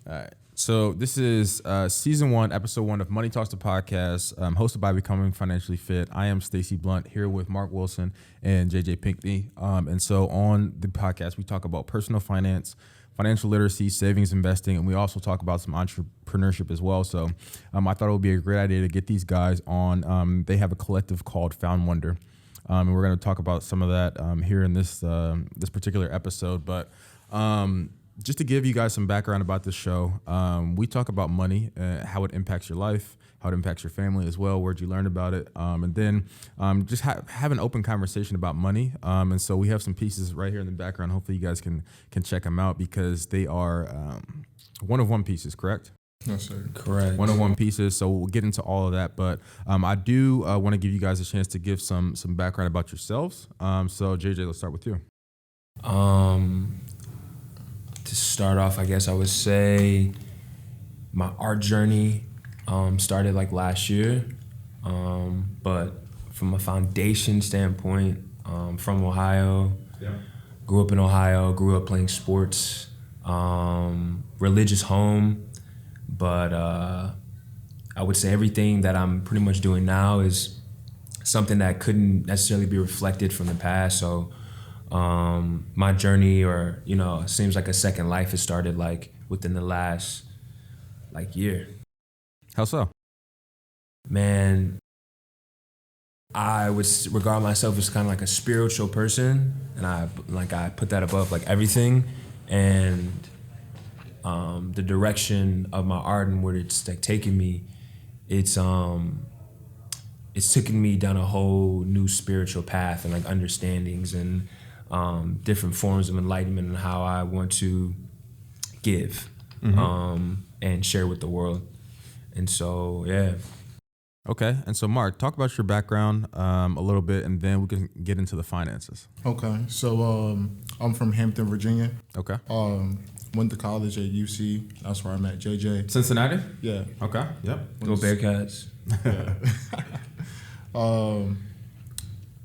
All right. So this is season 1, episode 1 of Money Talks, the podcast, hosted by Becoming Financially Fit. I am Stacey Blunt here with Mark Wilson and JJ Pinckney. And so on the podcast, we talk about personal finance, financial literacy, savings, investing, and we also talk about some entrepreneurship as well. So I thought it would be a great idea to get these guys on. They have a collective called Found.wonder. And we're going to talk about some of that here in this particular episode. But just to give you guys some background about this show, we talk about money, how it impacts your life, how it impacts your family as well, where'd you learn about it, and then just have an open conversation about money. And so we have some pieces right here in the background. Hopefully you guys can check them out because they are one-of-one pieces, correct? No, sir. Correct. One-on-one pieces, so we'll get into all of that. But I do want to give you guys a chance to give some background about yourselves. So JJ, let's start with you. To start off, I guess I would say my art journey started like last year. But from a foundation standpoint, from Ohio, grew up in Ohio, grew up playing sports, religious home. But I would say everything that I'm pretty much doing now is something that couldn't necessarily be reflected from the past. So my journey, or it seems like a second life, has started like within the last year. How so? Man, I would regard myself as kind of like a spiritual person, and I put that above like everything. And the direction of my art and where it's like taking me, it's taken me down a whole new spiritual path and like understandings and different forms of enlightenment and how I want to give and share with the world. And so, yeah. Okay. And so, Mark, talk about your background a little bit, and then we can get into the finances. Okay. So I'm from Hampton, Virginia. Okay. Went to college at UC. That's where I met JJ. Cincinnati? Yeah. Okay. Yep. Go Bearcats. Yeah.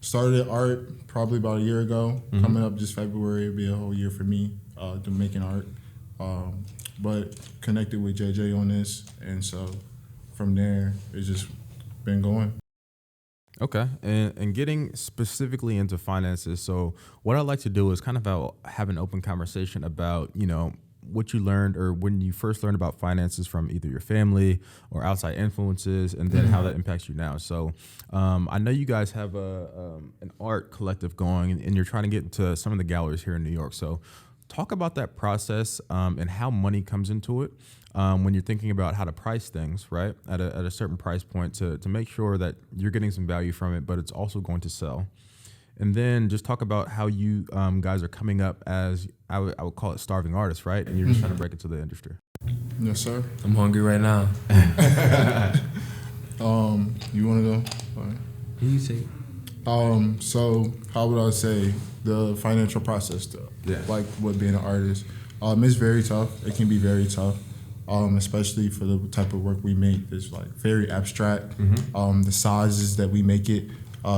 Started art probably about a year ago. Coming up this February, it'll be a whole year for me to making art. But connected with JJ on this, and so from there, it's just been going. Okay. And getting specifically into finances, so what I'd like to do is kind of have an open conversation about, what you learned or when you first learned about finances from either your family or outside influences, and then how that impacts you now. So I know you guys have an art collective going, and you're trying to get into some of the galleries here in New York. So talk about that process and how money comes into it when you're thinking about how to price things, right, at a certain price point to make sure that you're getting some value from it, but it's also going to sell. And then just talk about how you guys are coming up as, I would call it starving artists, right? And you're just trying to break into the industry. Yes, sir. I'm hungry right now. You want to go? Fine. You take. So how would I say the financial process though? Yeah. Like what being an artist. It's very tough. It can be very tough. Especially for the type of work we make. It's like very abstract. The sizes that we make it.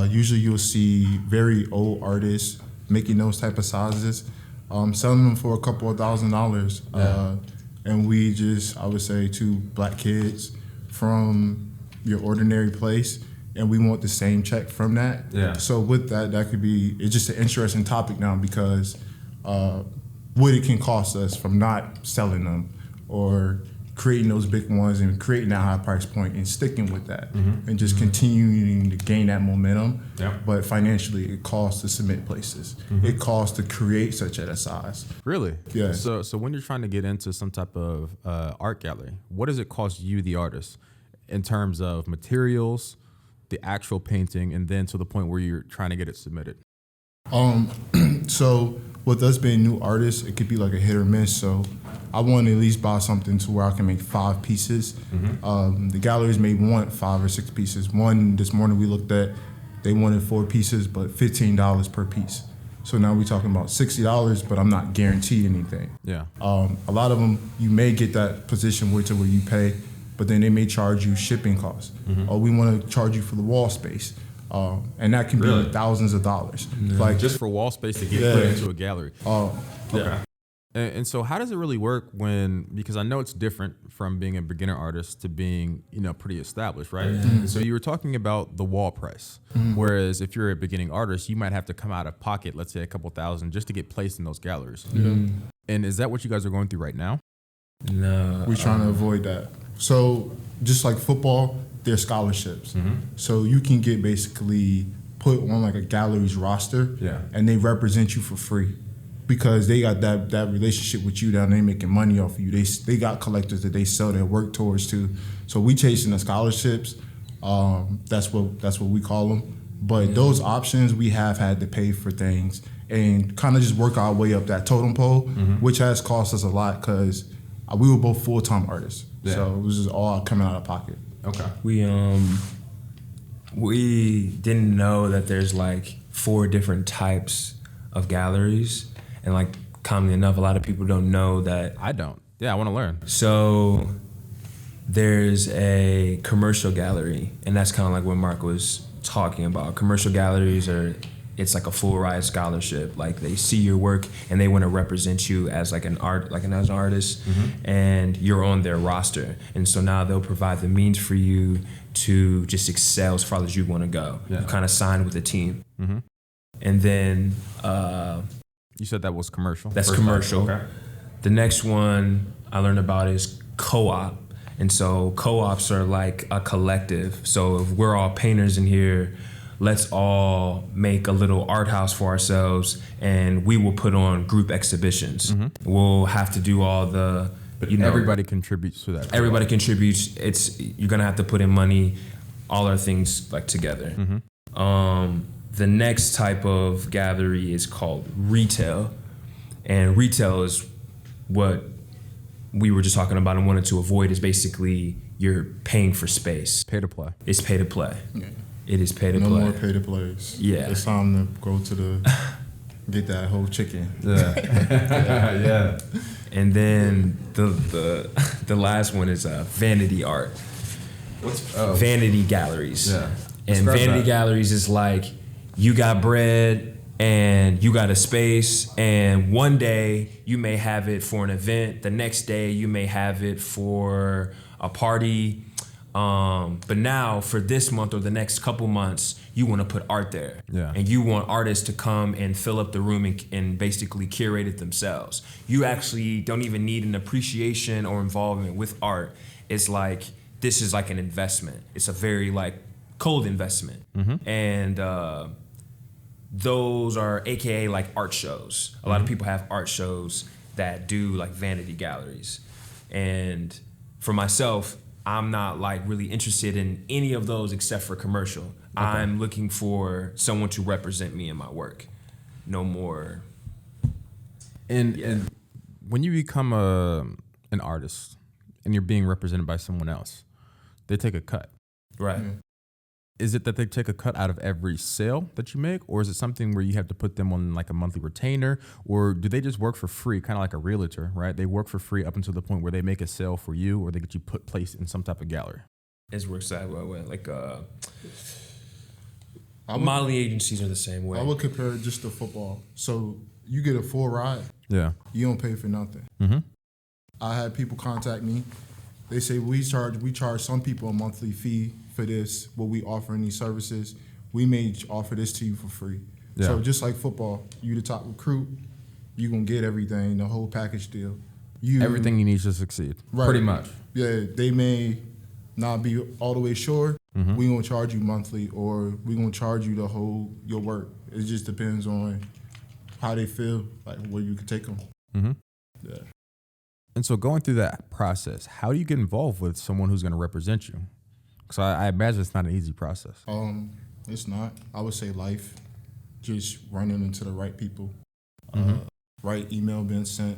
Usually you'll see very old artists making those type of sizes, selling them for a couple of $1,000s. Yeah. And we just, I would say, 2 black kids from your ordinary place, and we want the same check from that. Yeah. So with that could be, it's just an interesting topic now because what it can cost us from not selling them or creating those big ones and creating that high price point and sticking with that and just continuing to gain that momentum. Yeah. But financially, it costs to submit places. It costs to create such at a size. Really? Yeah. So when you're trying to get into some type of art gallery, what does it cost you, the artist, in terms of materials, the actual painting, and then to the point where you're trying to get it submitted? So with us being new artists, it could be like a hit or miss. So I want to at least buy something to where I can make 5 pieces. The galleries may want 5 or 6 pieces. One this morning we looked at, they wanted 4 pieces, but $15 per piece. So now we're talking about $60, but I'm not guaranteed anything. Yeah. A lot of them, you may get that position where you pay, but then they may charge you shipping costs. Or we want to charge you for the wall space. And that can Really? be thousands of dollars. Like just for wall space to get put into a gallery. Okay. And so how does it really work because I know it's different from being a beginner artist to being, pretty established, right? Mm-hmm. So you were talking about the wall price, whereas if you're a beginning artist, you might have to come out of pocket, let's say a couple thousand, just to get placed in those galleries. Mm-hmm. And is that what you guys are going through right now? No. We're trying to avoid that. So just like football, there's scholarships. Mm-hmm. So you can get basically put on like a gallery's roster, and they represent you for free. Because they got that relationship with you down there, making money off of you. They got collectors that they sell their work towards too. So we chasing the scholarships. That's what we call them. But those options, we have had to pay for things and kind of just work our way up that totem pole, which has cost us a lot because we were both full-time artists. Yeah. So it was just all coming out of pocket. Okay. We didn't know that there's like 4 different types of galleries. And like commonly enough, a lot of people don't know that. I don't. Yeah, I want to learn. So there's a commercial gallery, and that's kind of like what Mark was talking about. Commercial galleries it's like a full ride scholarship. Like they see your work and they want to represent you as like as an artist, and you're on their roster. And so now they'll provide the means for you to just excel as far as you want to go. Yeah. You kind of sign with a team, and then. You said that was commercial? That's commercial. Okay. The next one I learned about is co-op. And so co-ops are like a collective. So if we're all painters in here, let's all make a little art house for ourselves and we will put on group exhibitions. We'll have to do all the, everybody contributes to that. Everybody contributes. You're going to have to put in money, all our things like together. The next type of gallery is called retail. And retail is what we were just talking about and wanted to avoid, is basically you're paying for space. Pay to play. It's pay to play. Yeah. It is pay to play. No more pay to plays. Yeah. It's time to go to get that whole chicken. Yeah. Yeah. And then the last one is vanity art. Vanity galleries. Yeah. And vanity galleries is like, you got bread and you got a space, and one day you may have it for an event, the next day you may have it for a party, but now for this month or the next couple months you want to put art there. Yeah. And you want artists to come and fill up the room and basically curate it themselves. You actually don't even need an appreciation or involvement with art. It's like, this is like an investment. It's a very like cold investment. And those are AKA like art shows. A lot of people have art shows that do like vanity galleries. And for myself, I'm not like really interested in any of those except for commercial. Okay. I'm looking for someone to represent me in my work. No more. And when you become an artist and you're being represented by someone else, they take a cut. Right. Is it that they take a cut out of every sale that you make, or is it something where you have to put them on like a monthly retainer, or do they just work for free, kind of like a realtor, right? They work for free up until the point where they make a sale for you, or they get you placed in some type of gallery? It works that way. Like modeling agencies are the same way. I would compare it just to football. So you get a full ride. Yeah. You don't pay for nothing. I had people contact me. They say we charge some people a monthly fee for this, what we offer in these services. We may offer this to you for free. Yeah. So just like football, you the top recruit, you gonna get everything, the whole package deal. Everything you need to succeed. Right. Pretty much. Yeah, they may not be all the way sure. We gonna charge you monthly, or we gonna charge you your work. It just depends on how they feel, like where you can take them. Yeah. And so going through that process, how do you get involved with someone who's going to represent you? Because I imagine it's not an easy process. It's not. I would say life, just running into the right people, right email being sent.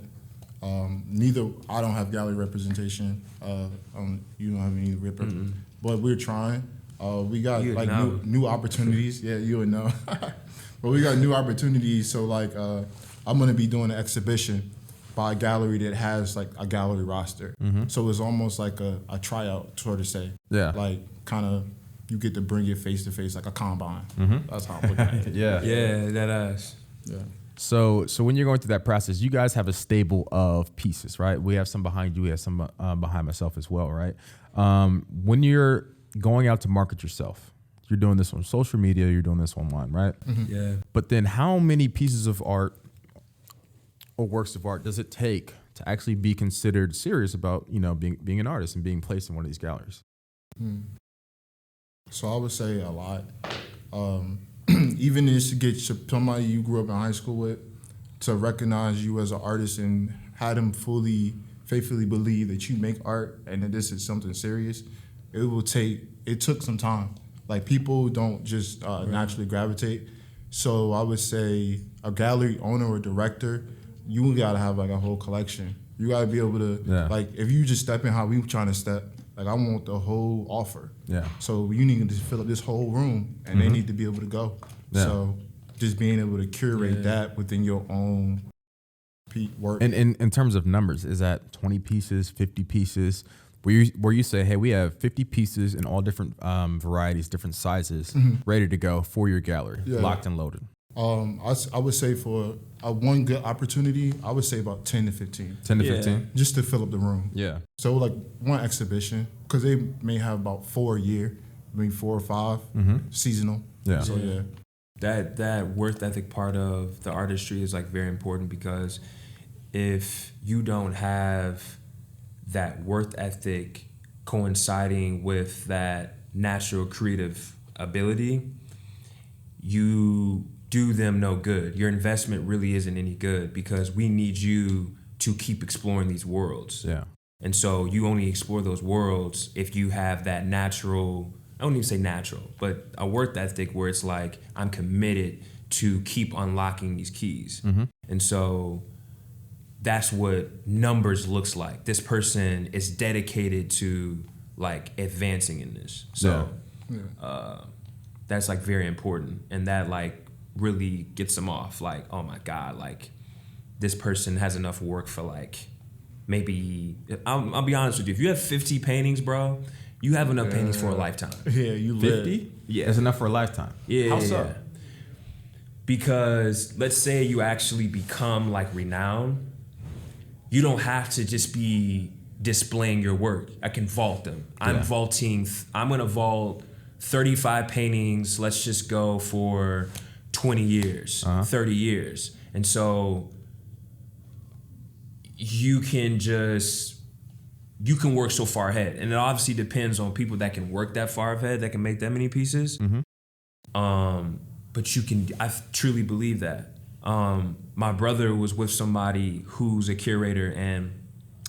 I don't have gallery representation. You don't have any but we're trying. We got like new opportunities. Yeah, you would know. But we got new opportunities. So like, I'm going to be doing an exhibition by a gallery that has like a gallery roster. So it's almost like a tryout, sort of say. Yeah. Like kind of you get to bring it face to face like a combine. That's how I'm looking at it. Yeah, that ass. Yeah. So when you're going through that process, you guys have a stable of pieces, right? We have some behind you. We have some behind myself as well, right? When you're going out to market yourself, you're doing this on social media, you're doing this online, right? Mm-hmm. Yeah. But then how many pieces of art or works of art does it take to actually be considered serious about, being an artist and being placed in one of these galleries? So I would say a lot. Even just to get somebody you grew up in high school with to recognize you as an artist and have them faithfully believe that you make art and that this is something serious, it took some time. Like, people don't just naturally gravitate. So I would say a gallery owner or director, you gotta have like a whole collection. You gotta be able to, like, if you just step in how we trying to step, like, I want the whole offer. Yeah. So you need to fill up this whole room, and they need to be able to go. Yeah. So just being able to curate that within your own work. And in terms of numbers, is that 20 pieces, 50 pieces? Where you say, hey, we have 50 pieces in all different varieties, different sizes, ready to go for your gallery, locked and loaded? I would say for one good opportunity, I would say about 10 to 15. 10 to 15? Just to fill up the room. Yeah. So like one exhibition, because they may have about 4 a year, maybe 4 or 5, seasonal. Yeah. So yeah. That worth ethic part of the artistry is like very important, because if you don't have that worth ethic coinciding with that natural creative ability, you do them no good. Your investment really isn't any good, because we need you to keep exploring these worlds. Yeah. And so you only explore those worlds if you have that natural, I don't even say natural, but a worth ethic where it's like, I'm committed to keep unlocking these keys. And so that's what numbers looks like. This person is dedicated to like advancing in this. So that's like very important. And that like really gets them off. Like, oh my God, like this person has enough work for like, maybe, I'll be honest with you. If you have 50 paintings, bro, you have enough paintings for a lifetime. Yeah, you 50? Yeah. That's enough for a lifetime. Yeah. How so? Yeah. Because let's say you actually become like renowned, you don't have to just be displaying your work. I can vault them. I'm gonna vault 35 paintings, let's just go for 20 years, 30 years. And so you can work so far ahead. And it obviously depends on people that can work that far ahead, that can make that many pieces. But I truly believe that. My brother was with somebody who's a curator, and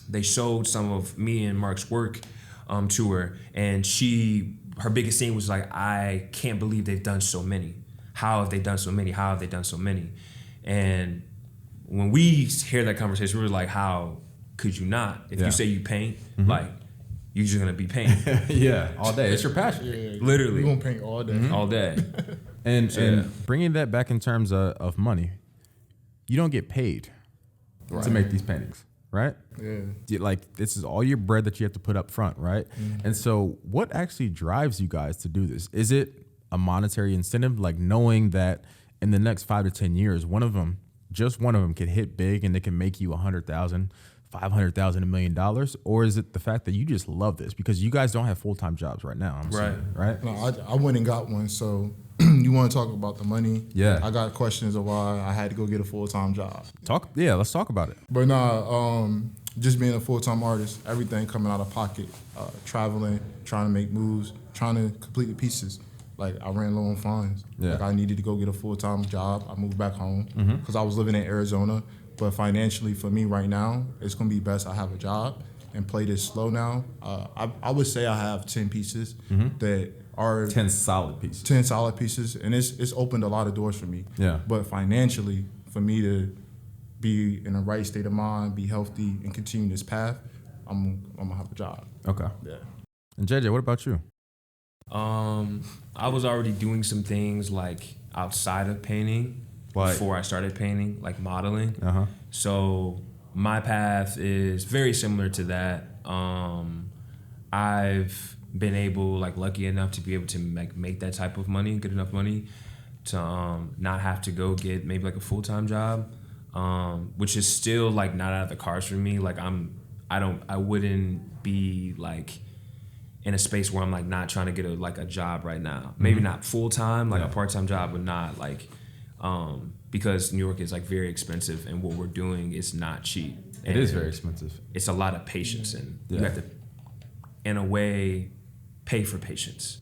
they showed some of me and Mark's work to her, and her biggest thing was like, I can't believe they've done so many. How have they done so many? How have they done so many? And when we hear that conversation, we were like, how could you not? If you say you paint, like, you're just gonna be painting. All day. It's your passion. Literally. You're gonna paint all day. All day. And bringing that back in terms of money, you don't get paid to make these paintings, right? Yeah. Like, this is all your bread that you have to put up front, right? And so what actually drives you guys to do this? Is it a monetary incentive, like knowing that in the next 5 to 10 years, just one of them could hit big and they can make you $100,000, $500,000, $1 million? Or is it the fact that you just love this because you guys don't have full-time jobs right now? Right? No, I went and got one. So you want to talk about the money? Yeah. I got questions of why I had to go get a full-time job. Let's talk about it. But just being a full-time artist, everything coming out of pocket, traveling, trying to make moves, trying to complete the pieces. Like, I ran low on funds. Like, I needed to go get a full-time job. I moved back home because I was living in Arizona. But financially, for me right now, it's going to be best I have a job and play this slow now. I would say I have 10 pieces that are 10 solid pieces. 10 solid pieces, and it's opened a lot of doors for me. Yeah. But financially, for me to be in the right state of mind, be healthy, and continue this path, I'm gonna have a job. Okay. Yeah. And JJ, what about you? I was already doing some things like outside of painting before I started painting, like modeling. So my path is very similar to that. I've been able, like, lucky enough to be able to make that type of money, good enough money. to not have to go get maybe like a full-time job, which is still like not out of the cards for me. Like I wouldn't be like in a space where I'm like not trying to get a job right now. Maybe not full-time, like a part-time job, but not like, because New York is like very expensive and what we're doing is not cheap. It is very expensive. It's a lot of patience, and you have to, in a way, pay for patience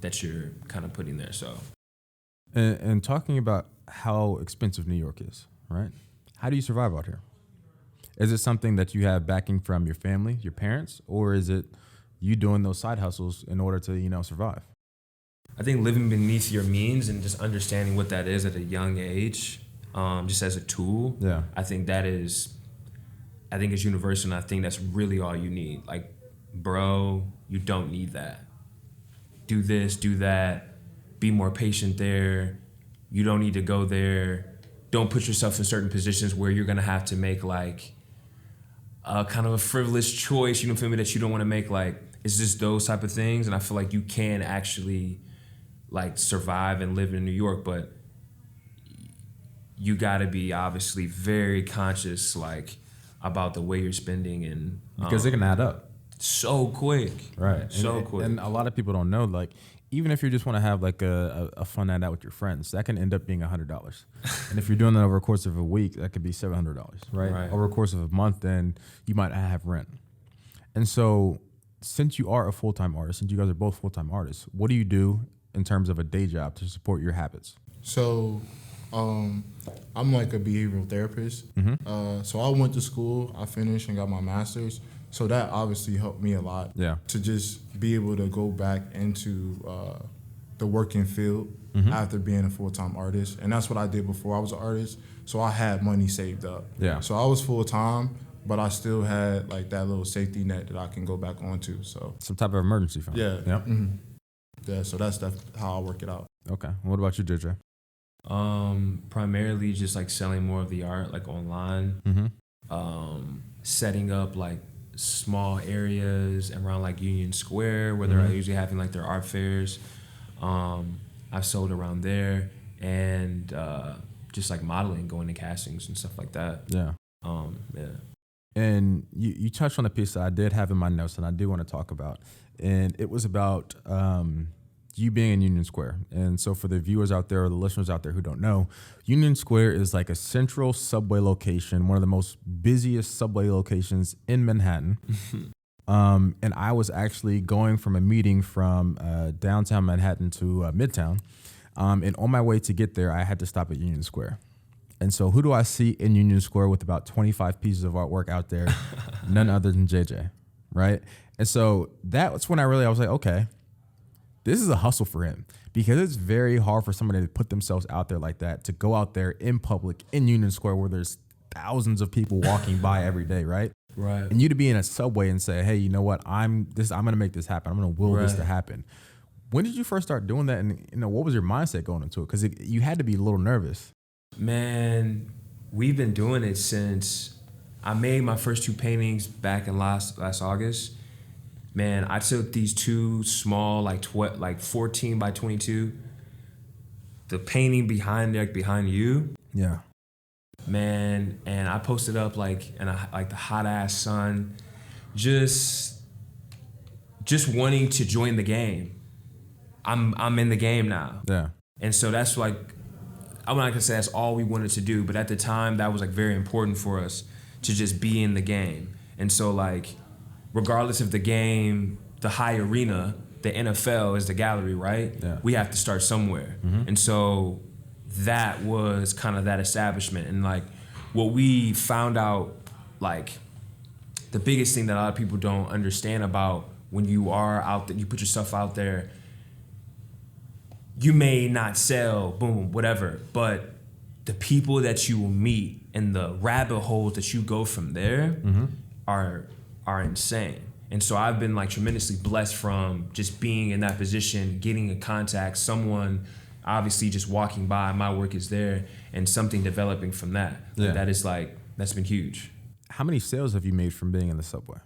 that you're kind of putting there. So, and talking about how expensive New York is, right? How do you survive out here? Is it something that you have backing from your family, your parents, or is it you doing those side hustles in order to, survive? I think living beneath your means and just understanding what that is at a young age, just as a tool. Yeah. I think it's universal, and I think that's really all you need. Like, bro, you don't need that. Do this, do that. Be more patient there. You don't need to go there. Don't put yourself in certain positions where you're gonna have to make like a kind of a frivolous choice, feel me, that you don't wanna make. Like, it's just those type of things. And I feel like you can actually like survive and live in New York, but you gotta be obviously very conscious like about the way you're spending, and Because it can add up. So quick. Right. Quick. And a lot of people don't know, like, even if you just want to have like a fun night out with your friends, that can end up being $100. And if you're doing that over a course of a week, that could be $700, right? Over a course of a month, then you might have rent. And so since you are a full-time artist, since you guys are both full-time artists, what do you do in terms of a day job to support your habits? So I'm like a behavioral therapist. So I went to school, I finished and got my master's. So that obviously helped me a lot to just be able to go back into the working field after being a full-time artist. And that's what I did before I was an artist. So I had money saved up. Yeah. So I was full-time, but I still had like that little safety net that I can go back onto. So some type of emergency fund. Yeah. Yep. Yeah, so that's how I work it out. Okay. What about you, JJ? Primarily just like selling more of the art like online. Setting up like small areas around like Union Square where they're usually having like their art fairs. I've sold around there, and just like modeling, going to castings and stuff like that. Yeah. Yeah. And you touched on a piece that I did have in my notes and I do want to talk about. And it was about you being in Union Square. And so for the viewers out there or the listeners out there who don't know, Union Square is like a central subway location, one of the most busiest subway locations in Manhattan. And I was actually going from a meeting from downtown Manhattan to Midtown. And on my way to get there, I had to stop at Union Square. And so who do I see in Union Square with about 25 pieces of artwork out there? None other than JJ, right? And so that's when I was like, okay, this is a hustle for him, because it's very hard for somebody to put themselves out there like that, to go out there in public in Union Square where there's thousands of people walking by every day, right? Right. And you to be in a subway and say, hey, you know what? I'm going to make this happen. I'm going to will this to happen. When did you first start doing that? And what was your mindset going into it? Because you had to be a little nervous. Man, we've been doing it since I made my first two paintings back in last August. Man, I took these two small, like 14 by 22. The painting behind you. Yeah. Man, and I posted up like in the hot ass sun, just wanting to join the game. I'm in the game now. Yeah. And so that's like, I'm not gonna say that's all we wanted to do, but at the time that was like very important for us to just be in the game. And so like, regardless of the game, the high arena, the NFL is the gallery, right? Yeah. We have to start somewhere. And so that was kind of that establishment. And like what we found out, like the biggest thing that a lot of people don't understand about when you are out there, you put yourself out there, you may not sell, boom, whatever, but the people that you will meet and the rabbit holes that you go from there are insane. And so I've been like tremendously blessed from just being in that position, getting in contact, someone obviously just walking by, my work is there, and something developing from that. Yeah. That is like, that's been huge. How many sales have you made from being in the subway?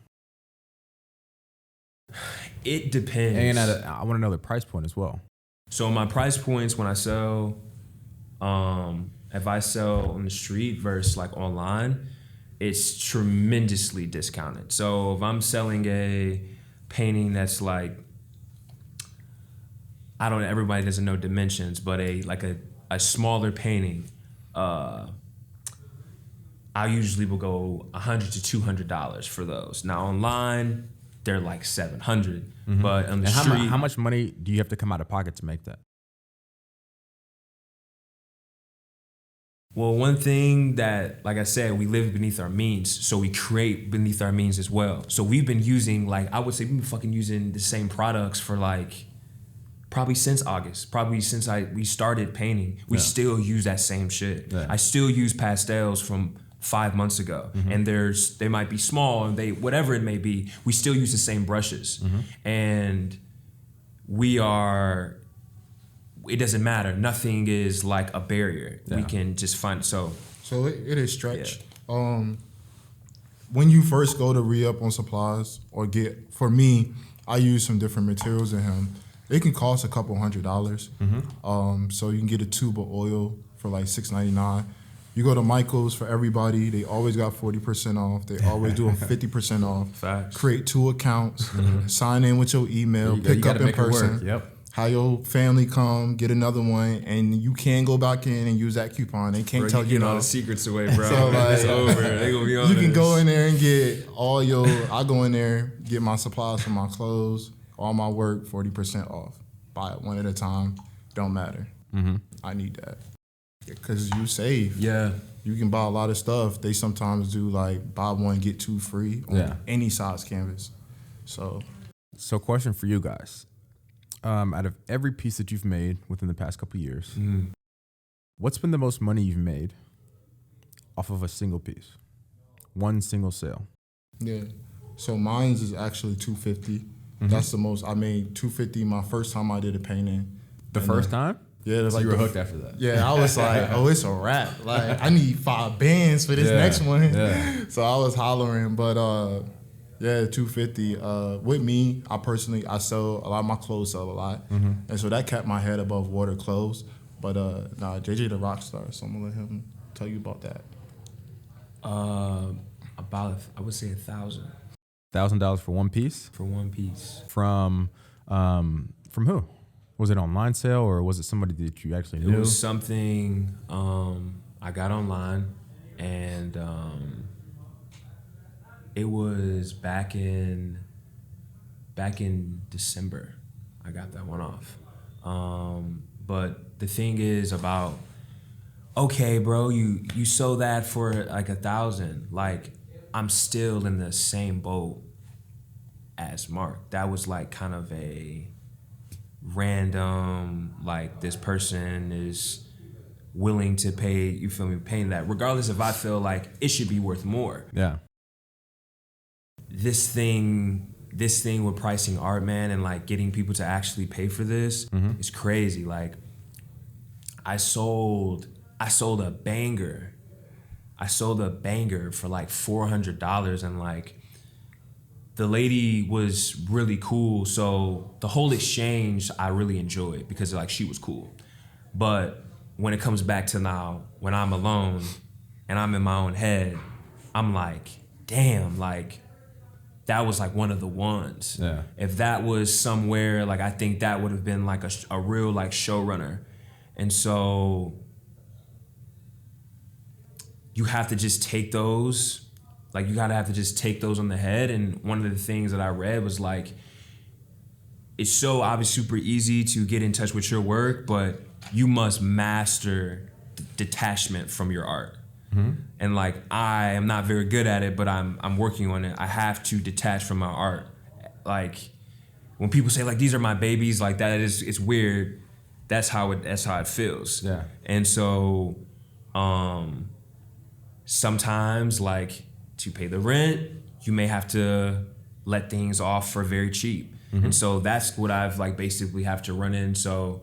It depends. And I want to know the price point as well. So my price points when I sell, If I sell on the street versus like online, it's tremendously discounted. So if I'm selling a painting that's like, I don't know, everybody doesn't know dimensions, but a smaller painting, I usually will go $100 to $200 for those. Now online, they're like $700, but on the street, how much money do you have to come out of pocket to make that? well, one thing that, like I said, we live beneath our means, so we create beneath our means as well. So we've been using, like, I would say we've been fucking using the same products for like, probably since August, probably since we started painting. We still use that same shit. Yeah. I still use pastels from 5 months ago, and they might be small and whatever it may be, we still use the same brushes, and it doesn't matter. Nothing is like a barrier. Yeah. We can just find so it is stretch. Yeah. When you first go to re-up on supplies or for me, I use some different materials in him. It can cost a couple $100. So you can get a tube of oil for like $6.99. You go to Michael's for everybody, they always got 40% off. They always do a 50% off. Facts. Create 2 accounts, sign in with your email, pick up in person. Yep. How your family come, get another one, and you can go back in and use that coupon. They can't tell you all the secrets away, bro. So like, it's over. They gonna be on you can go in there and get I go in there, get my supplies for my clothes, all my work, 40% off. Buy it one at a time. Don't matter. I need that. Because you save. Yeah. You can buy a lot of stuff. They sometimes do like buy one, get 2 free on any size canvas. So question for you guys. Out of every piece that you've made within the past couple of years, what's been the most money you've made off of a single piece? One single sale. Yeah. So mine's is actually $250. That's the most I made. $250 my first time I did a painting. The first time? Yeah, so like you were hooked after that. Yeah, I was like, oh, it's a wrap. Like I need 5 bands for this next one. Yeah. So I was hollering, but yeah, $250. With me, I sell a lot of my clothes sell a lot, and so that kept my head above water clothes. But JJ the Rockstar, so I'm gonna let him tell you about that. About I would say $1,000. $1,000 for one piece? For one piece. From who? Was it online sale or was it somebody that you actually knew? It was something I got online, and it was back in December. I got that one off. But the thing is about, okay, bro, you sold that for like $1,000. Like, I'm still in the same boat as Mark. That was like kind of a random, like, this person is willing to pay, you feel me, paying that, regardless if I feel like it should be worth more. Yeah. This thing with pricing art, man, and like getting people to actually pay for this is crazy. Like, I sold a banger. I sold a banger for like $400, and like the lady was really cool. So the whole exchange I really enjoyed because like she was cool. But when it comes back to now, when I'm alone and I'm in my own head, I'm like, damn, like that was like one of the ones. Yeah. If that was somewhere, like I think that would have been like a real like showrunner. And so you have to just take those, like you gotta have to just take those on the head. And one of the things that I read was like, it's so obviously super easy to get in touch with your work, but you must master detachment from your art. And like, I am not very good at it, but I'm working on it. I have to detach from my art. Like when people say like, these are my babies, like that is, it's weird. That's how it feels. Yeah. And so, sometimes like to pay the rent, you may have to let things off for very cheap. And so that's what I've like basically have to run in. So,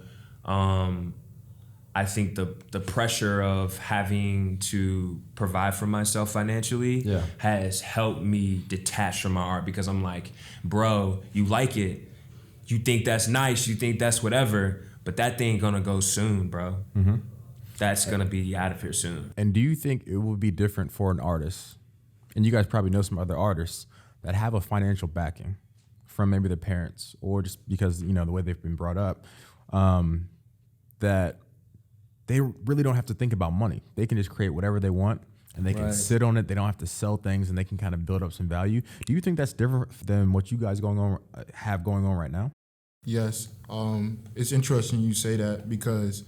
I think the pressure of having to provide for myself financially has helped me detach from my art, because I'm like, bro, you like it, you think that's nice, you think that's whatever, but that thing gonna go soon, bro. that's gonna be out of here soon. And do you think it would be different for an artist? And you guys probably know some other artists that have a financial backing from maybe their parents or just because, you know, the way they've been brought up, that they really don't have to think about money. They can just create whatever they want and they can sit on it. They don't have to sell things and they can kind of build up some value. Do you think that's different than what you guys have going on right now? Yes. It's interesting you say that because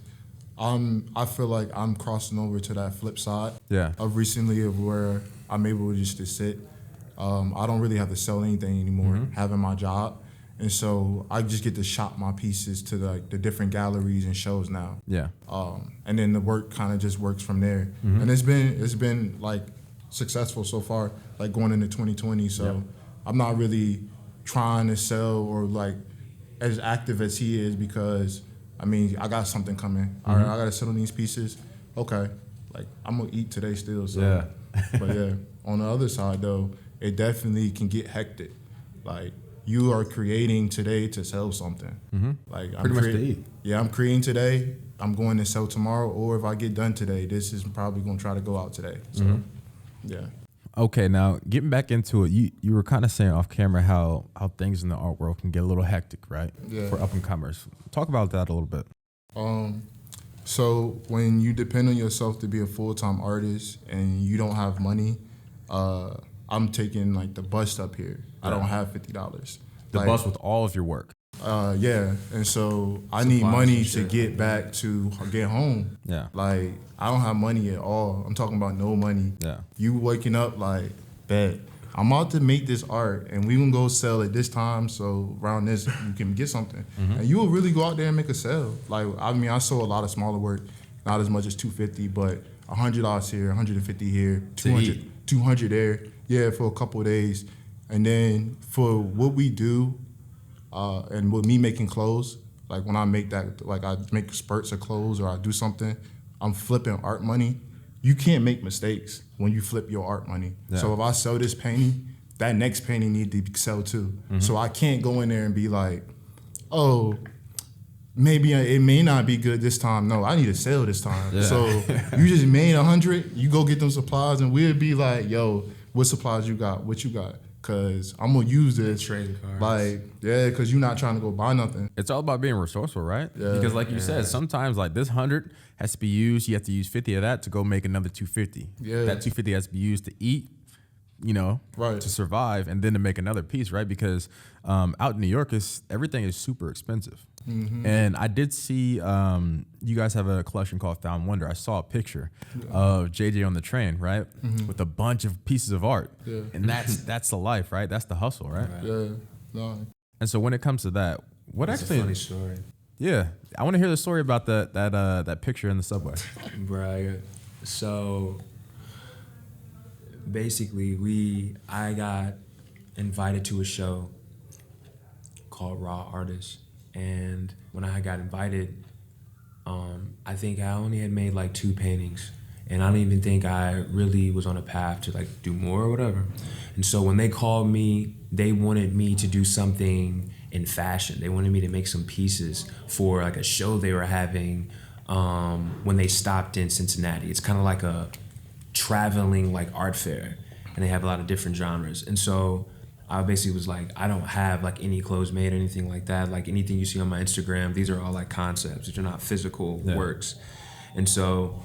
I feel like I'm crossing over to that flip side of recently of where I'm able just to sit. I don't really have to sell anything anymore, having my job. And so I just get to shop my pieces to the different galleries and shows now. Yeah. And then the work kind of just works from there. And it's been like successful so far, like going into 2020. So I'm not really trying to sell or like as active as he is because I mean I got something coming. All right, I gotta sell these pieces. Okay. Like I'm gonna eat today still. So but yeah. On the other side though, it definitely can get hectic. Like you are creating today to sell something. Like pretty much to eat. Yeah, I'm creating today. I'm going to sell tomorrow, or if I get done today, this is probably going to try to go out today. So, yeah. Okay, now getting back into it, you were kind of saying off camera how things in the art world can get a little hectic, right? Yeah. For up and comers. Talk about that a little bit. So when you depend on yourself to be a full-time artist and you don't have money, I'm taking like the bus up here. I don't have $50. The bus with all of your work. Yeah, and so I need money to get back to get home. Yeah, like I don't have money at all. I'm talking about no money. Yeah, you waking up like, bet I'm about to make this art, and we gonna go sell it this time. So around this, you can get something, and you will really go out there and make a sale. Like I mean, I sold a lot of smaller work, not as much as $250, but $100 here, $150 here, 200 there. Yeah, for a couple of days. And then for what we do, and with me making clothes, like when I make that, like I make spurts of clothes or I do something, I'm flipping art money. You can't make mistakes when you flip your art money. Yeah. So if I sell this painting, that next painting need to sell too. So I can't go in there and be like, oh, maybe it may not be good this time. No, I need to sell this time. Yeah. So you just made 100, you go get them supplies and we'll be like, yo, what supplies you got? What you got? Cause I'm gonna use this. Trading cards. Like, yeah, cause you're not trying to go buy nothing. It's all about being resourceful, right? Yeah. Because like you said, sometimes like this 100 has to be used. You have to use 50 of that to go make another 250. Yeah. That 250 has to be used to eat, you know, to survive, and then to make another piece, right? Because out in New York, everything is super expensive. And I did see you guys have a collection called Found.Wonder. I saw a picture of JJ on the train, right, with a bunch of pieces of art, and that's the life, right? That's the hustle, right? Yeah. No. And so when it comes to that, That's a funny story. Yeah, I want to hear the story about that picture in the subway. Right. So basically, I got invited to a show called Raw Artists. And when I got invited, I think I only had made like 2 paintings. And I don't even think I really was on a path to like do more or whatever. And so when they called me, they wanted me to do something in fashion. They wanted me to make some pieces for like a show they were having when they stopped in Cincinnati. It's kind of like a traveling like art fair, and they have a lot of different genres. And so I basically was like, I don't have like any clothes made or anything like that. Like anything you see on my Instagram, these are all like concepts. These are not physical works. And so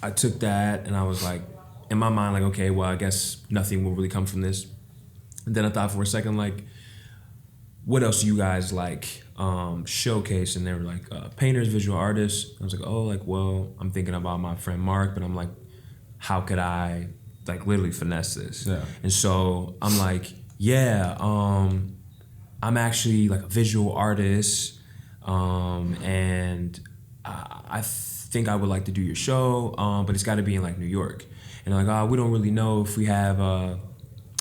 I took that and I was like, in my mind, like, okay, well, I guess nothing will really come from this. And then I thought for a second, like, what else do you guys like showcase? And they were like, painters, visual artists. I was like, oh, like, well, I'm thinking about my friend Mark, but I'm like, how could I like literally finesse this? Yeah. And so I'm like, yeah, I'm actually like a visual artist, and I think I would like to do your show, but it's got to be in like New York. And they're like, oh, we don't really know if we have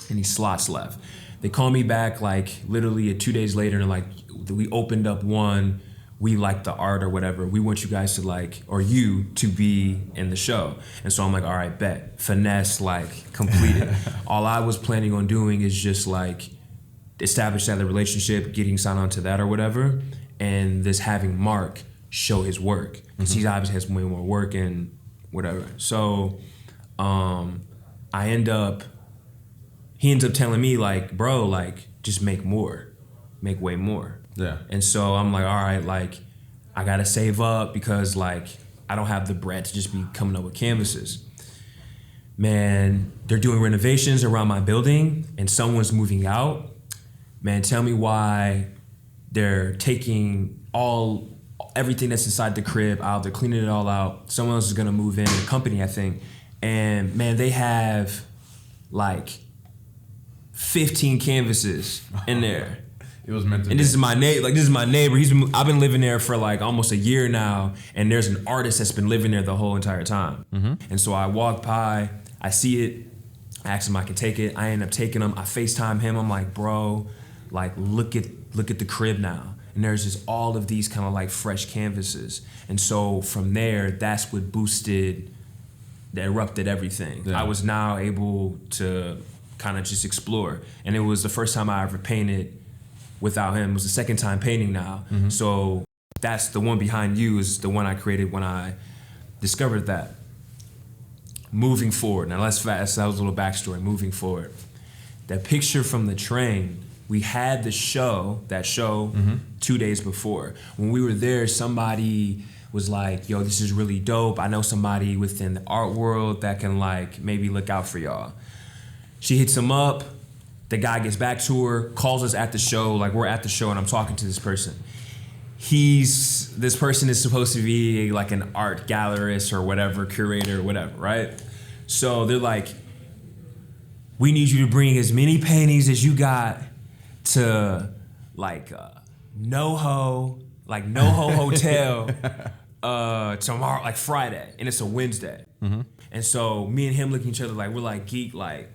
any slots left. They call me back like literally 2 days later, and they're like, we opened up one. We like the art or whatever. We want you guys to like, or you to be in the show. And so I'm like, all right, bet. Finesse, like, completed. All I was planning on doing is just like establish that relationship, getting signed on to that or whatever, and this having Mark show his work. Because he obviously has way more work and whatever. So he ends up telling me like, bro, like just make way more. Yeah. And so I'm like, all right, like I gotta save up because like I don't have the bread to just be coming up with canvases. Man, they're doing renovations around my building and someone's moving out. Man, tell me why they're taking everything that's inside the crib out. They're cleaning it all out. Someone else is gonna move in, a company, I think. And man, they have like 15 canvases in there. It was meant to be. And this is my neighbor. I've been living there for like almost a year now, and there's an artist that's been living there the whole entire time. And so I walk by, I see it, I ask him if I can take it. I end up taking him. I FaceTime him. I'm like, bro, like look at the crib now. And there's just all of these kind of like fresh canvases. And so from there, that's what erupted everything. Yeah. I was now able to kind of just explore. And it was the first time I ever painted without him. It was the second time painting now. So that's the one behind you is the one I created when I discovered that. Moving forward, now let's fast, that was a little backstory, moving forward. That picture from the train, we had that show 2 days before. When we were there, somebody was like, yo, this is really dope. I know somebody within the art world that can like maybe look out for y'all. She hits him up. The guy gets back to her, calls us at the show, like we're at the show and I'm talking to this person. This person is supposed to be like an art gallerist or whatever, curator or whatever, right? So they're like, we need you to bring as many paintings as you got to like NoHo Hotel tomorrow, like Friday, and it's a Wednesday. And so me and him look at each other like, we're like geek, like,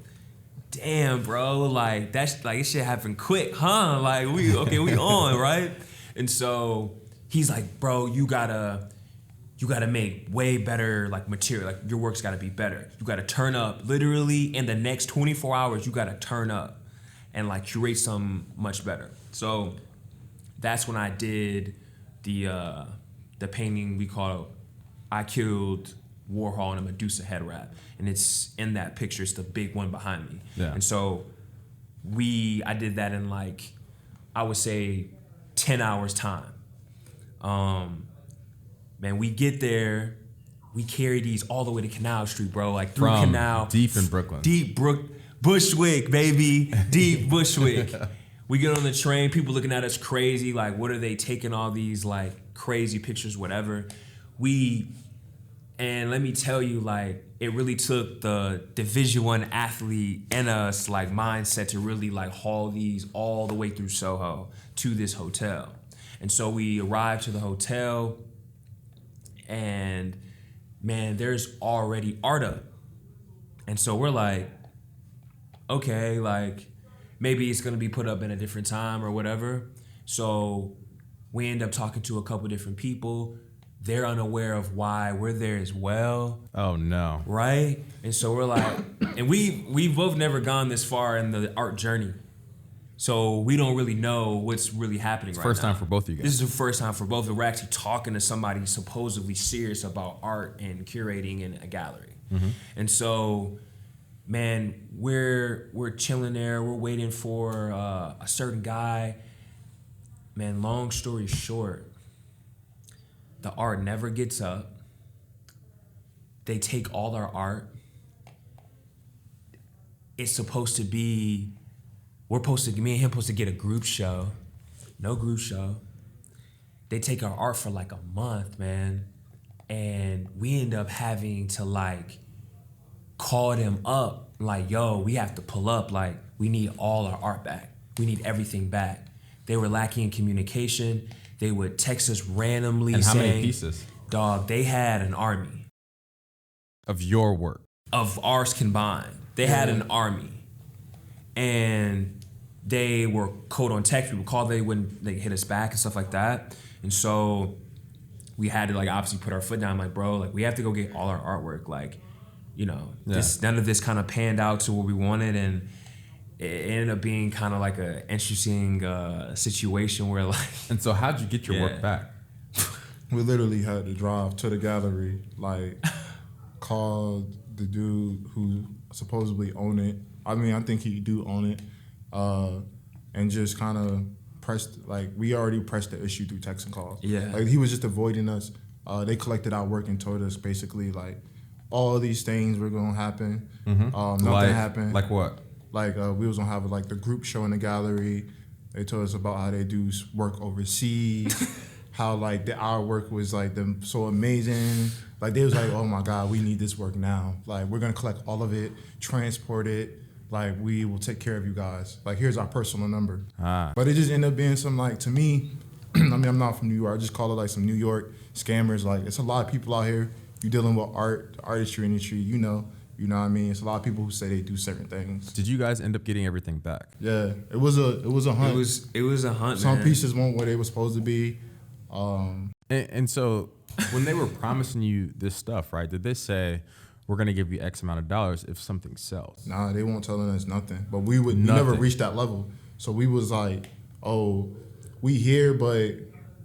damn, bro, like that's like this shit happened quick, huh? Like we on, right? And so he's like, bro, you gotta make way better like material. Like your work's gotta be better. You gotta turn up literally in the next 24 hours. You gotta turn up and like curate something much better. So that's when I did the painting we call I Killed Warhol in a Medusa head wrap, and it's in that picture. It's the big one behind me. Yeah. And so I did that in like I would say 10 hours time. Man, we get there, we carry these all the way to Canal Street, bro. Like through Canal, deep in Brooklyn, Bushwick, baby, deep Bushwick. We get on the train, people looking at us crazy, like what are they taking all these like crazy pictures, whatever. And let me tell you, like, it really took the Division I athlete in us, like, mindset to really, like, haul these all the way through Soho to this hotel. And so we arrived to the hotel, and, man, there's already art up. And so we're like, okay, like, maybe it's going to be put up in a different time or whatever. So we end up talking to a couple different people. They're unaware of why we're there as well. Oh no. Right? And so we're like, and we've both never gone this far in the art journey. So we don't really know what's really happening right now. First time for both of you guys. This is the first time for both. We're actually talking to somebody supposedly serious about art and curating in a gallery. And so, man, we're chilling there. We're waiting for a certain guy. Man, long story short, the art never gets up. They take all our art. It's supposed to be, me and him supposed to get a group show. No group show. They take our art for like a month, man. And we end up having to like call them up, like, yo, we have to pull up. Like, we need all our art back. We need everything back. They were lacking in communication. They would text us randomly and saying, how many pieces? Dog, they had an army. Of your work? Of ours combined. They had an army. And they were code on text. We would call, they hit us back and stuff like that. And so we had to like obviously put our foot down, like, bro, like we have to go get all our artwork. Like, you know, none of this kind of panned out to what we wanted, and it ended up being kind of like an interesting situation where like. And so how'd you get your work back? We literally had to drive to the gallery, like call the dude who supposedly owned it. I mean, I think he do own it, and just kind of pressed, like, we already pressed the issue through text and calls. Yeah. Like, he was just avoiding us. They collected our work and told us basically, like, all of these things were going to happen. Nothing happened. Like what? Like, we was going to have, like, the group show in the gallery. They told us about how they do work overseas, how, like, our work was, like, so amazing. Like, they was like, oh, my God, we need this work now. Like, we're going to collect all of it, transport it. Like, we will take care of you guys. Like, here's our personal number. But it just ended up being some, like, to me, I mean, I'm not from New York. I just call it, like, some New York scammers. Like, it's a lot of people out here. You're dealing with art, the artistry industry, you know what I mean? It's a lot of people who say they do certain things. Did you guys end up getting everything back? Yeah, it was a hunt. It was a hunt. Some man. pieces weren't where they were supposed to be. And so when they were promising you this stuff, right, did they say, we're going to give you X amount of dollars if something sells? Nah, they weren't telling us nothing. But we never reached that level. So we was like, oh, we here, but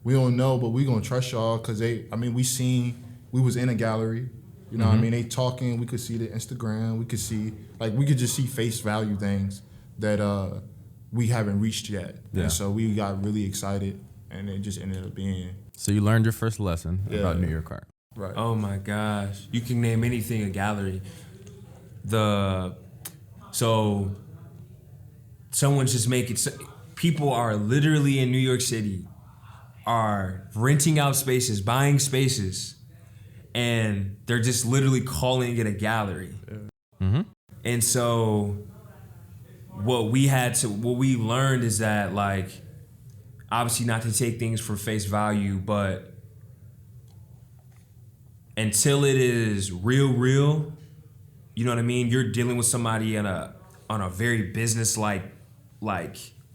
we don't know, but we going to trust y'all because we was in a gallery. You know what I mean? They talking, we could see the Instagram, we could just see face value things that we haven't reached yet. Yeah. And so we got really excited, and it just ended up being. So you learned your first lesson about New York art. Right. Oh my gosh. You can name anything a gallery. So someone's just people are literally in New York City are renting out spaces, buying spaces, and they're just literally calling it a gallery. Mm-hmm. And so what we learned is that, like, obviously not to take things for face value, but until it is real, you know what I mean? You're dealing with somebody on a very business-like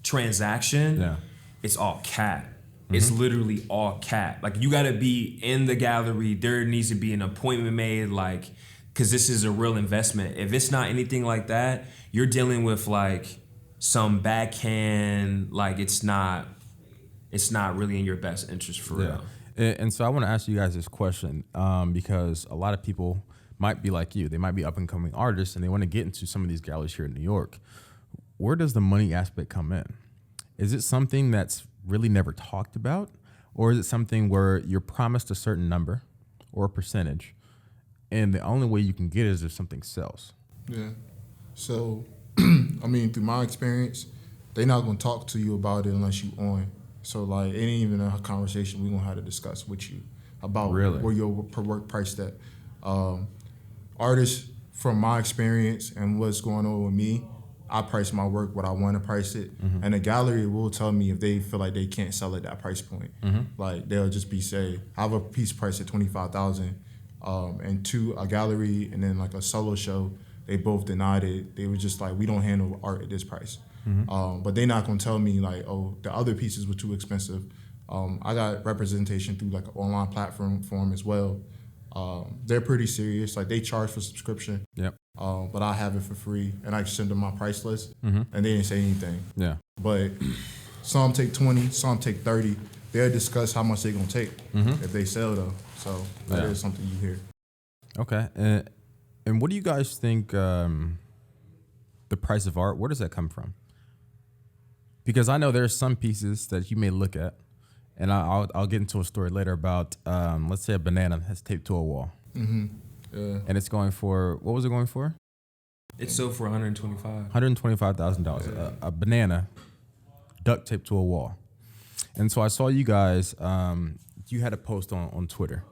transaction. Yeah. It's all cat. It's literally all cat. Like, you gotta be in the gallery. There needs to be an appointment made, like, because this is a real investment. If it's not anything like that, you're dealing with, like, some backhand, like, it's not really in your best interest for real. And so I want to ask you guys this question because a lot of people might be like you. They might be up-and-coming artists, and they want to get into some of these galleries here in New York. Where does the money aspect come in? Is it something that's really never talked about? Or is it something where you're promised a certain number or a percentage, and the only way you can get it is if something sells? Yeah. So, I mean, through my experience, they're not going to talk to you about it unless you on. So, like, it ain't even a conversation we're going to have to discuss with you about where your per work priced at. Artists, from my experience and what's going on with me, I price my work what I want to price it. And the gallery will tell me if they feel like they can't sell at that price point. Like, they'll just I have a piece priced at $25,000, and a gallery and then like a solo show, they both denied it. They were just like, we don't handle art at this price. But they're not gonna tell me like, oh, the other pieces were too expensive. I got representation through like an online platform as well. They're pretty serious. Like, they charge for subscription. Yep. But I have it for free, and I send them my price list, and they didn't say anything. Yeah. But some take 20, some take 30. They'll discuss how much they're gonna take if they sell though. So that is something you hear. Okay. And what do you guys think the price of art, where does that come from? Because I know there's some pieces that you may look at, and I'll get into a story later about, let's say a banana that's taped to a wall. Yeah. And it's going for, what was it going for? It's sold for $125,000. Yeah. A banana duct taped to a wall. And so I saw you guys, you had a post on Twitter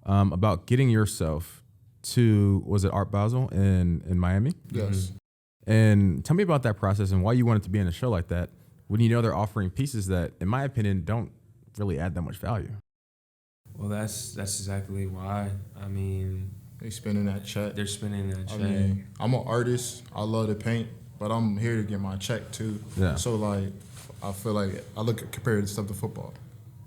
about getting yourself to, was it Art Basel in Miami? Yes. And tell me about that process and why you wanted to be in a show like that when you know they're offering pieces that, in my opinion, don't really add that much value. Well, that's exactly why. I mean, they spending that check. They're spending that check. I mean, I'm an artist. I love to paint, but I'm here to get my check too. Yeah. So like, I feel like I compare the stuff to football.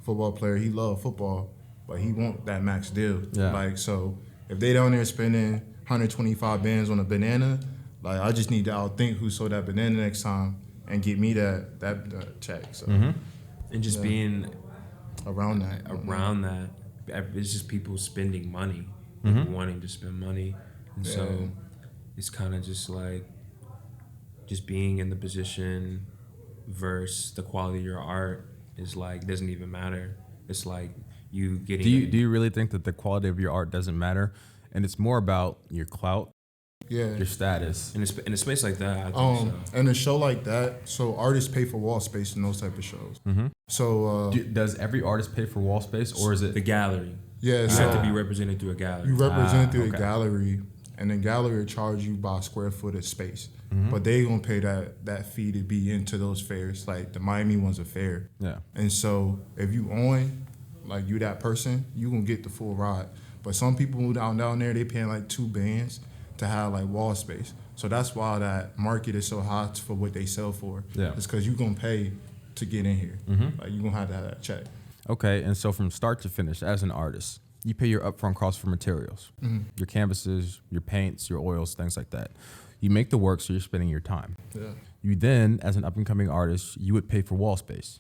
Football player, he love football, but he want that max deal. Yeah. Like, so if they down there spending 125 bands on a banana, like, I just need to outthink who sold that banana next time and get me that check. So and just being around that. it's just people spending money, like wanting to spend money, and so it's kind of just like just being in the position versus the quality of your art is like doesn't even matter. It's like you getting. Do you really think that the quality of your art doesn't matter, and it's more about your clout, your status, in a space like that? I think so. And a show like that, so artists pay for wall space in those type of shows. So does every artist pay for wall space, or is it The gallery. yeah, You so have to be represented through a gallery. you represent through okay. a gallery, and the gallery will charge you by square foot of space. But they gonna pay that fee to be into those fairs. Like the Miami one's a fair. Yeah. And so if you on, like you that person, you gonna get the full ride. But some people down there, they paying like 2 bands to have like wall space. So that's why that market is so hot for what they sell for. Yeah. It's because you gonna pay to get in here. Like you gonna have to have that check. Okay, and so from start to finish, as an artist, you pay your upfront cost for materials, your canvases, your paints, your oils, things like that. You make the work, so you're spending your time. Yeah. You then, as an up-and-coming artist, you would pay for wall space.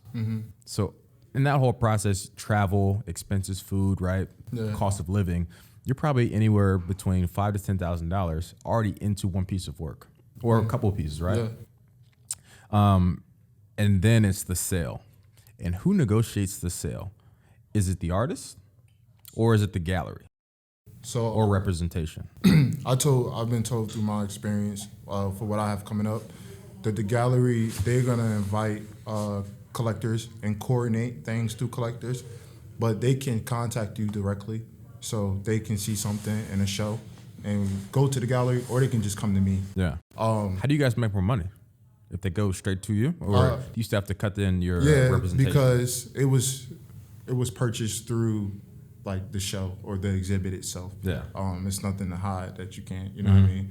So in that whole process, travel, expenses, food, right, Yeah. cost of living, you're probably anywhere between $5,000 to $10,000 already into one piece of work, or a couple of pieces, right? Yeah. And then it's the sale. And who negotiates the sale? Is it the artist, or is it the gallery, So or representation? I've been told through my experience for what I have coming up that the gallery, they're gonna invite collectors and coordinate things through collectors, but they can contact you directly, so they can see something in a show and go to the gallery, or they can just come to me. Yeah. How do you guys make more money? If they go straight to you, or do you still have to cut in your representation? Because it was purchased through like the show or the exhibit itself. Yeah. It's nothing to hide that you can't, you know what I mean?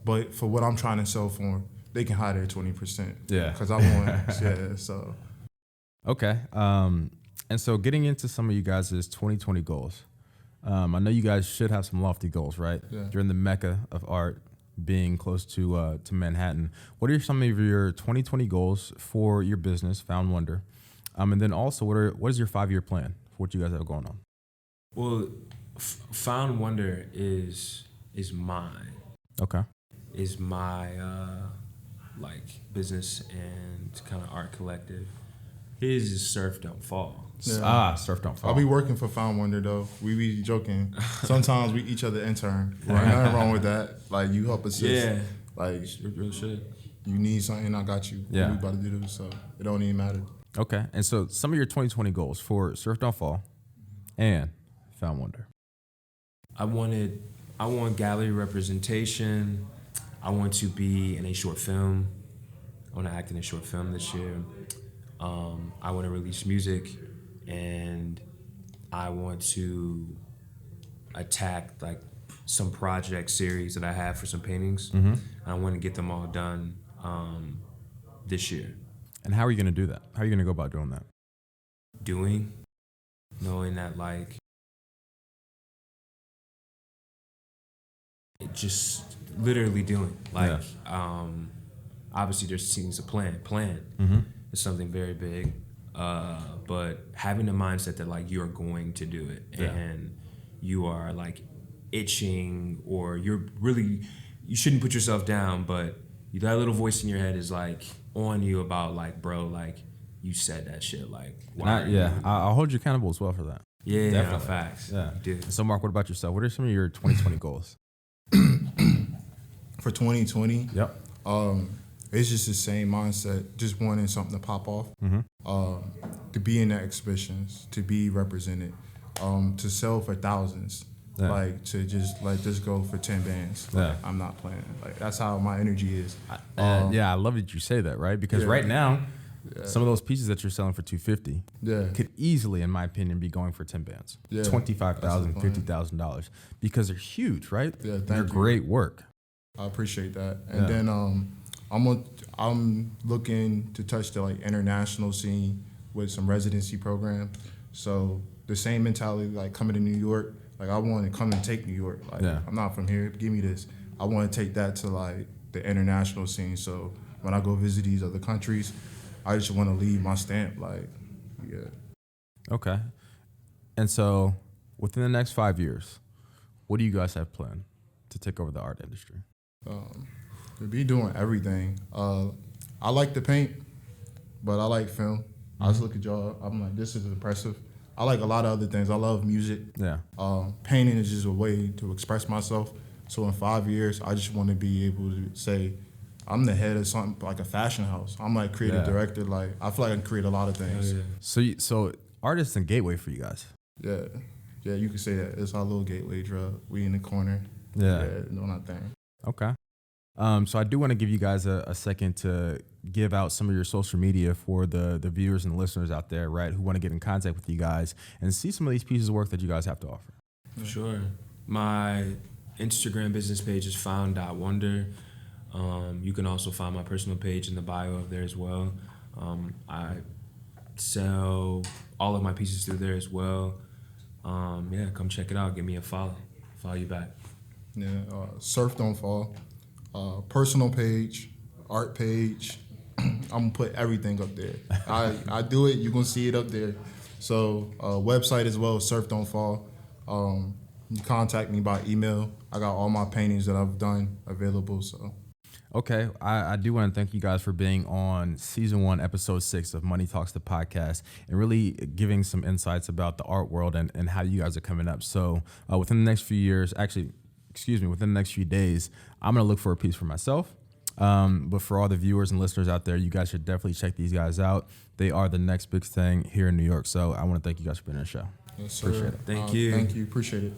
But for what I'm trying to sell for 'em, they can hide their 20%. Yeah. Because I want, so. Okay. And so getting into some of you guys' 2020 goals. I know you guys should have some lofty goals, right? Yeah. You're in the mecca of art, being close to Manhattan. What are some of your 2020 goals for your business, Found Wonder? And then also, what is your 5-year plan for what you guys have going on? Well, Found Wonder is mine. Okay. Is my like business and kind of art collective. His is surfdontfall. Yeah. Surfdontfall. I'll be working for Found Wonder though. We be joking. Sometimes we each other intern. Right. Nothing wrong with that. Like you help assist. Yeah. Like Real shit. you need something, I got you. Yeah. What we about to do, so it don't even matter. Okay. And so some of your 2020 goals for Surf.Fall and Found Wonder. I want gallery representation. I want to be in a short film. I want to act in a short film this year. I want to release music, and I want to attack like some project series that I have for some paintings. I want to get them all done this year. And how are you going to do that? How are you going to go about doing that? Knowing that like it just literally doing like obviously there's scenes a plan is something very big, but having the mindset that like you're going to do it and you are like itching, or you shouldn't put yourself down, but that little voice in your head is like on you about like, bro, like you said that shit, like I'll hold you accountable as well for that. Yeah, Definitely. facts. Yeah. Dude. So Mark, what about yourself? What are some of your 2020 goals? For 2020, Yep. it's just the same mindset, just wanting something to pop off, to be in the exhibitions, to be represented, to sell for thousands, like to just let this go for 10 bands. Like, I'm not playing. Like that's how my energy is. I love that you say that, right? Because right now, some of those pieces that you're selling for $250 could easily, in my opinion, be going for 10 bands, $25,000, $50,000, because they're huge, right? Yeah, they're great work. I appreciate that. And then I'm looking to touch the like international scene with some residency programs. So the same mentality, like coming to New York, like I want to come and take New York. Like I'm not from here, give me this. I want to take that to like the international scene. So when I go visit these other countries, I just want to leave my stamp. Like, Okay. And so Within the next 5 years, what do you guys have planned to take over the art industry? To be doing everything. I like to paint, but I like film. I just look at y'all. I'm like, this is impressive. I like a lot of other things. I love music. Yeah. Painting is just a way to express myself. So in 5 years, I just want to be able to say, I'm the head of something like a fashion house. I'm like creative director. Like I feel like I can create a lot of things. So art is a gateway for you guys. Yeah, you could say that. It's our little gateway drug. We in the corner. Doing our thing. Okay. So I do want to give you guys a second to give out some of your social media for the viewers and listeners out there, right, who want to get in contact with you guys and see some of these pieces of work that you guys have to offer. For sure. My Instagram business page is found.wonder. You can also find my personal page in the bio of there as well. I sell all of my pieces through there as well. Come check it out. Give me a follow. Follow you back. Yeah, surfdontfall. Personal page, art page. I'm gonna put everything up there. I do it. You're gonna see it up there. So website as well, surfdontfall. You contact me by email. I got all my paintings that I've done available. So. Okay, I do want to thank you guys for being on season 1, episode 6 of Money Talks, the podcast, and really giving some insights about the art world and how you guys are coming up. So within the next few years, within the next few days, I'm going to look for a piece for myself. But for all the viewers and listeners out there, you guys should definitely check these guys out. They are the next big thing here in New York. So I want to thank you guys for being on the show. Yes, sir. Appreciate it. Thank you. Thank you. Appreciate it.